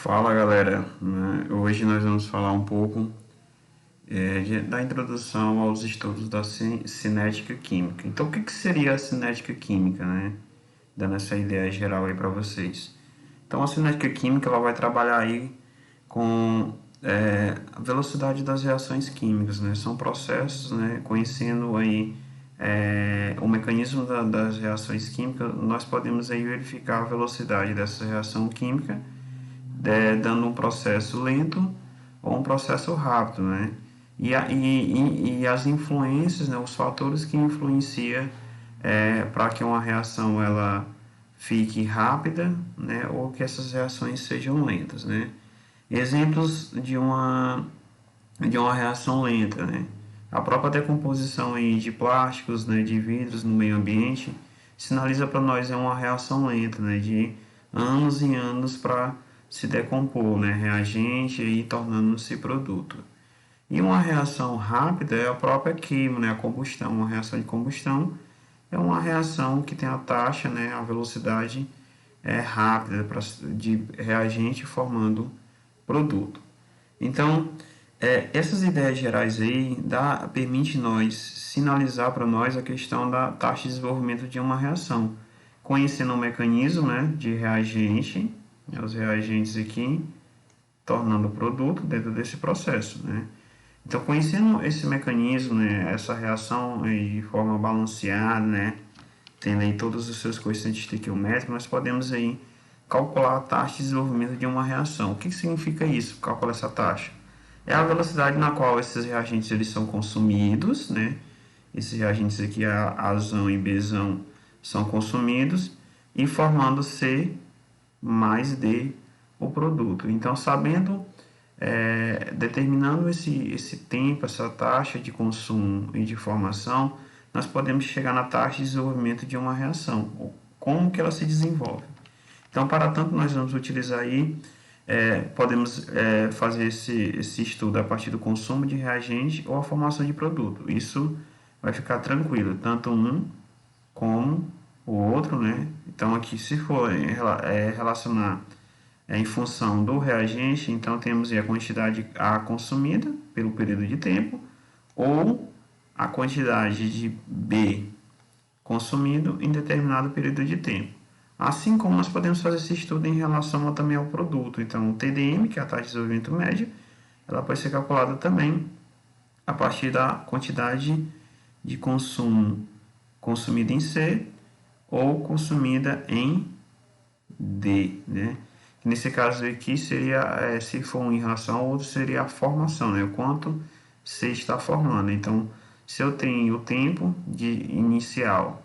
Fala galera, hoje nós vamos falar um pouco da introdução aos estudos da cinética química. Então, o que seria a cinética química, né? Dando essa ideia geral aí para vocês. Então, a cinética química ela vai trabalhar aí com a velocidade das reações químicas, né? São processos, né? Conhecendo aí o mecanismo das reações químicas, nós podemos aí verificar a velocidade dessa reação química dando um processo lento ou um processo rápido, né? E as influências, né, os fatores que influenciam para que uma reação ela fique rápida, né, ou que essas reações sejam lentas, né? Exemplos de uma reação lenta, né? A própria decomposição aí de plásticos, né, de vidros no meio ambiente sinaliza para nós uma reação lenta, né, de anos e anos para se decompor, né, reagente e tornando-se produto. E uma reação rápida é a própria queima, né, a combustão. Uma reação de combustão é uma reação que tem a taxa, né, a velocidade rápida de reagente formando produto. Então, essas ideias gerais aí permite nós sinalizar para nós a questão da taxa de desenvolvimento de uma reação, conhecendo o mecanismo, né, de reagente, né, os reagentes aqui, tornando o produto dentro desse processo, né. Então, conhecendo esse mecanismo, né, essa reação de forma balanceada, né, tendo aí todos os seus coeficientes estequiométricos, nós podemos aí calcular a taxa de desenvolvimento de uma reação. O que significa isso, calcular essa taxa? É a velocidade na qual esses reagentes eles são consumidos, né? Esses reagentes aqui, Azão e Bzão, são consumidos e formando C mais D o produto. Então, sabendo, determinando esse tempo, essa taxa de consumo e de formação, nós podemos chegar na taxa de desenvolvimento de uma reação, ou como que ela se desenvolve. Então, para tanto, nós vamos utilizar aí, podemos fazer esse estudo a partir do consumo de reagente ou a formação de produto. Isso vai ficar tranquilo, tanto um como o outro, né? Então, aqui, se for relacionar em função do reagente, então temos aí a quantidade A consumida pelo período de tempo ou a quantidade de B consumido em determinado período de tempo. Assim como nós podemos fazer esse estudo em relação também ao produto. Então, o TDM, que é a taxa de desenvolvimento média, ela pode ser calculada também a partir da quantidade de consumo consumida em C ou consumida em D, né? Nesse caso aqui seria, se for em relação ao outro, seria a formação, né? O quanto C está formando. Então, se eu tenho o tempo inicial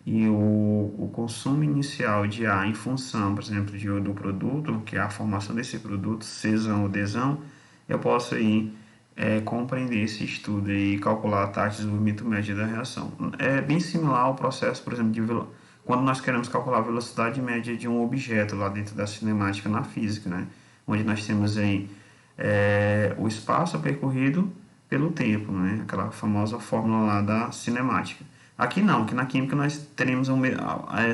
e o consumo inicial de A em função, por exemplo, do produto, que é a formação desse produto, Czão ou Dzão, eu posso aí compreender esse estudo e calcular a taxa de desenvolvimento média da reação. É bem similar ao processo, por exemplo, quando nós queremos calcular a velocidade média de um objeto lá dentro da cinemática na física, né? Onde nós temos aí o espaço percorrido pelo tempo, né? Aquela famosa fórmula lá da cinemática. Aqui não, aqui na química nós teremos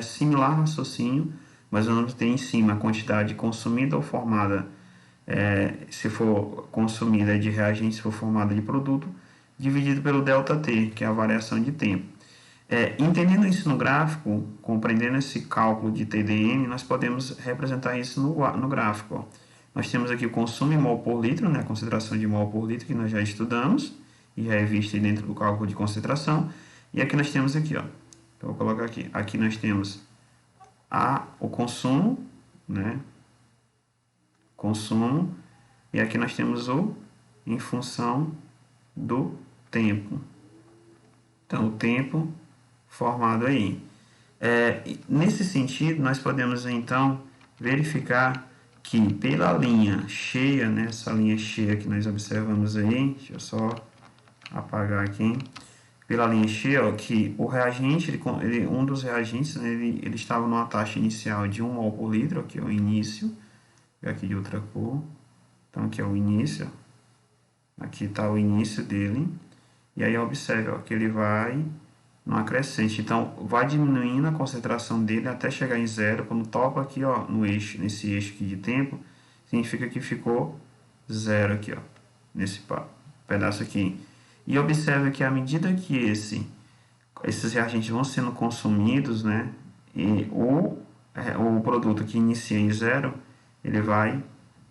similar raciocínio, mas vamos ter em cima a quantidade consumida ou formada, se for consumida de reagente, se for formada de produto, dividido pelo ΔT, que é a variação de tempo. Entendendo isso no gráfico, compreendendo esse cálculo de TDM, nós podemos representar isso no gráfico. Ó. Nós temos aqui o consumo em mol por litro, né, a concentração de mol por litro que nós já estudamos, e já é vista dentro do cálculo de concentração. E aqui nós temos aqui, ó, então vou colocar aqui. Aqui nós temos o consumo, né, consumo, e aqui nós temos o em função do tempo. Então, o tempo formado aí. Nesse sentido, nós podemos então verificar que pela linha cheia, né, essa linha cheia que nós observamos aí, deixa eu só apagar aqui, pela linha cheia, ó, que o reagente, um dos reagentes, né, ele estava numa taxa inicial de 1 mol por litro, aqui é o início, aqui de outra cor, então aqui é o início, aqui está o início dele, e aí observe ó, que ele vai numa crescente, então vai diminuindo a concentração dele até chegar em zero, quando toca aqui ó, no eixo, nesse eixo aqui de tempo, significa que ficou 0 aqui, ó, nesse pedaço aqui. E observe que à medida que esses reagentes vão sendo consumidos, né, e o produto que inicia em 0, ele vai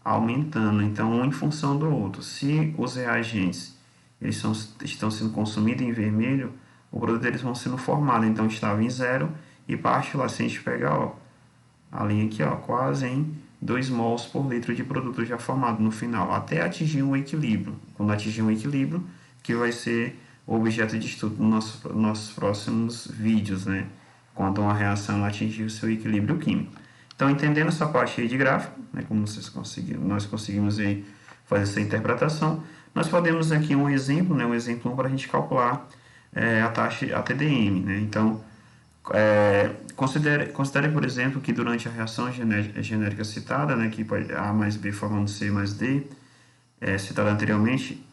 aumentando, então um em função do outro. Se os reagentes estão sendo consumidos em vermelho, o produto deles vão sendo formado, então estava em 0 e parte lá, se a gente pegar, ó, a linha aqui, ó, quase em 2 mols por litro de produto já formado no final, até atingir um equilíbrio. Quando atingir um equilíbrio, que vai ser o objeto de estudo nos nossos próximos vídeos, né? Quando uma reação atingir o seu equilíbrio químico. Então, entendendo essa parte aí de gráfico, né, como nós conseguimos aí fazer essa interpretação, nós podemos aqui um exemplo, né, um exemplo para a gente calcular a taxa, a TDM. Né? Então, considere, por exemplo, que durante a reação genérica citada, né, que A mais B formando C mais D, citada anteriormente,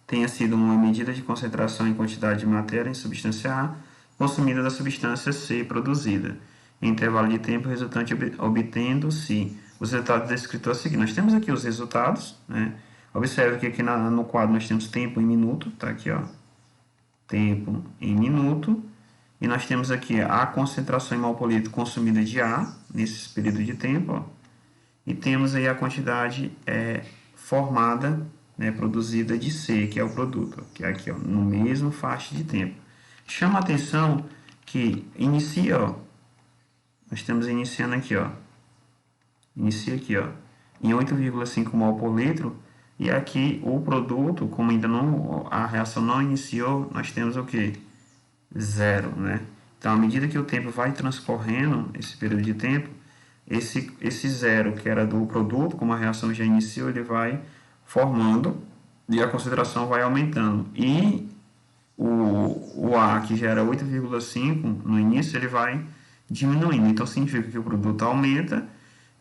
tenha sido uma medida de concentração em quantidade de matéria em substância A consumida da substância C produzida, em intervalo de tempo resultante obtendo-se os resultados descritos a seguir. Nós temos aqui os resultados, né? Observe que aqui no quadro nós temos tempo em minuto, tá aqui, ó, tempo em minuto, e nós temos aqui a concentração em mol por litro consumida de A, nesse período de tempo, ó, e temos aí a quantidade formada, né, produzida de C, que é o produto, que é aqui, ó, no mesmo faixa de tempo. Chama a atenção que inicia, ó, nós estamos iniciando aqui, ó, inicia aqui, ó, em 8,5 mol por litro, e aqui o produto, como ainda não, a reação não iniciou, nós temos o que? 0, né? Então, à medida que o tempo vai transcorrendo, esse período de tempo, esse 0 que era do produto, como a reação já iniciou, ele vai formando e a concentração vai aumentando. E o A, que já era 8,5 no início, ele vai diminuindo. Então, significa que o produto aumenta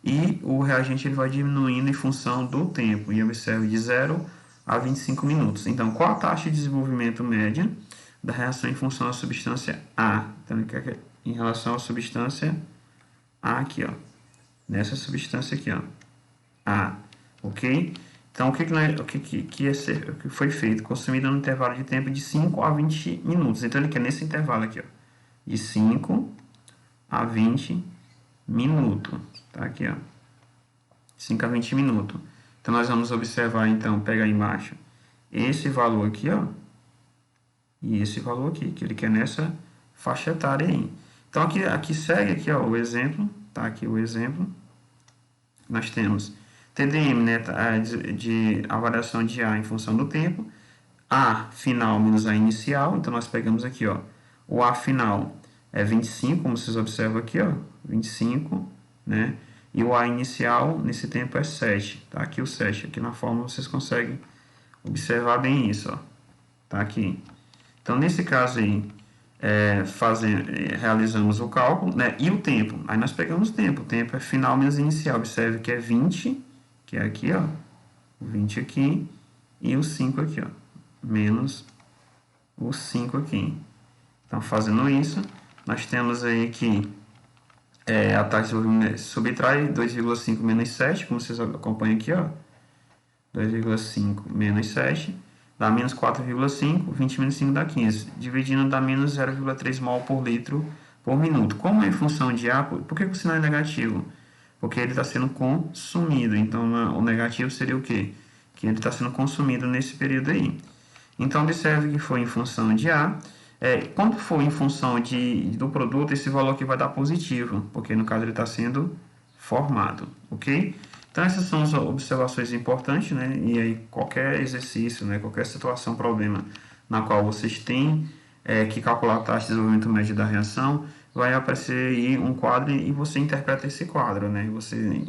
e o reagente ele vai diminuindo em função do tempo. E observe de 0 a 25 minutos. Então, qual a taxa de desenvolvimento média da reação em função da substância A? Então, em relação à substância A aqui, ó. Nessa substância aqui, ó. A, ok? Então, o que foi feito? Consumido no intervalo de tempo de 5 a 20 minutos. Então, ele quer nesse intervalo aqui, ó, de 5 a 20 minutos. Tá aqui, ó. 5 a 20 minutos. Então, nós vamos observar, então, pegar embaixo esse valor aqui, ó, e esse valor aqui, que ele quer nessa faixa etária aí. Então, aqui segue aqui, ó, o exemplo, tá aqui o exemplo. Nós temos TDM, né, de avaliação de A em função do tempo, A final menos A inicial, então nós pegamos aqui, ó, o A final é 25, como vocês observam aqui, ó, 25, né, e o A inicial nesse tempo é 7, tá aqui o 7, aqui na fórmula vocês conseguem observar bem isso, ó, tá aqui. Então, nesse caso aí, realizamos o cálculo, né, e o tempo, aí nós pegamos o tempo é final menos inicial, observe que é 20, que é aqui, ó, 20 aqui, e o 5 aqui, ó, menos o 5 aqui. Então, fazendo isso, nós temos aí que a taxa de desenvolvimento subtrai 2,5 menos 7, como vocês acompanham aqui, ó, 2,5 menos 7, dá menos 4,5, 20 menos 5 dá 15, dividindo dá menos 0,3 mol por litro por minuto. Como é em função de A, por que o sinal é negativo? Porque ele está sendo consumido. Então, o negativo seria o quê? Que ele está sendo consumido nesse período aí. Então, observe que foi em função de A. Quando for em função do produto, esse valor aqui vai dar positivo, porque no caso ele está sendo formado, ok? Então, essas são as observações importantes, né? E aí, qualquer exercício, né? Qualquer situação, problema, na qual vocês têm que calcular a taxa de desenvolvimento médio da reação, vai aparecer aí um quadro e você interpreta esse quadro, né? Você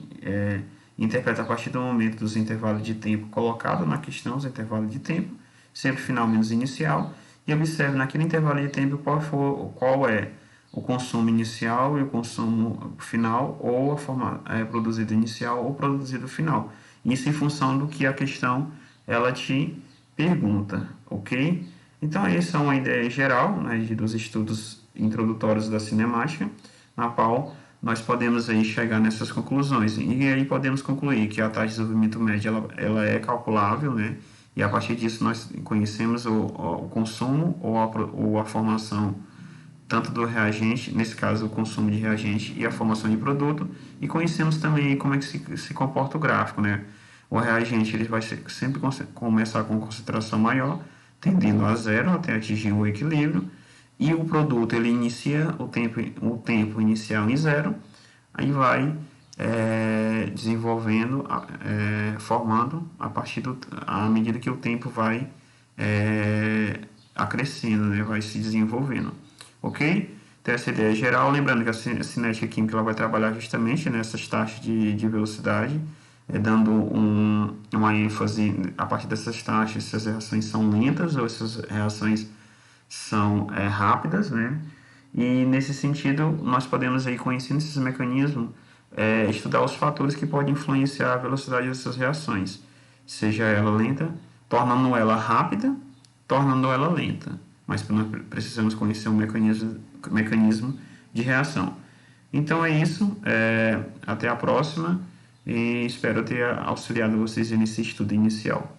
interpreta a partir do momento dos intervalos de tempo colocado na questão, os intervalos de tempo, sempre final menos inicial, e observe naquele intervalo de tempo qual é o consumo inicial e o consumo final, ou a forma produzida inicial ou produzido final. Isso em função do que a questão ela te pergunta, ok? Então, essa é uma ideia geral, né, dos estudos introdutórios da cinemática, na qual nós podemos aí chegar nessas conclusões. E aí podemos concluir que a taxa de desenvolvimento média ela é calculável, né? E a partir disso nós conhecemos o consumo ou a formação tanto do reagente, nesse caso o consumo de reagente e a formação de produto, e conhecemos também como é que se comporta o gráfico, né? O reagente ele vai sempre começar com concentração maior, tendendo a zero até atingir o equilíbrio, e o produto ele inicia o tempo inicial em zero, aí vai desenvolvendo, formando a partir à medida que o tempo vai acrescendo, né, vai se desenvolvendo, ok? Então essa ideia geral, lembrando que a cinética química ela vai trabalhar justamente nessas taxas de velocidade, dando uma ênfase a partir dessas taxas, se as reações são lentas ou essas reações são rápidas, né? E nesse sentido, nós podemos aí, conhecendo esses mecanismos, estudar os fatores que podem influenciar a velocidade dessas reações, seja ela lenta, tornando ela rápida, tornando ela lenta. Mas nós precisamos conhecer o mecanismo de reação. Então é isso, até a próxima e espero ter auxiliado vocês nesse estudo inicial.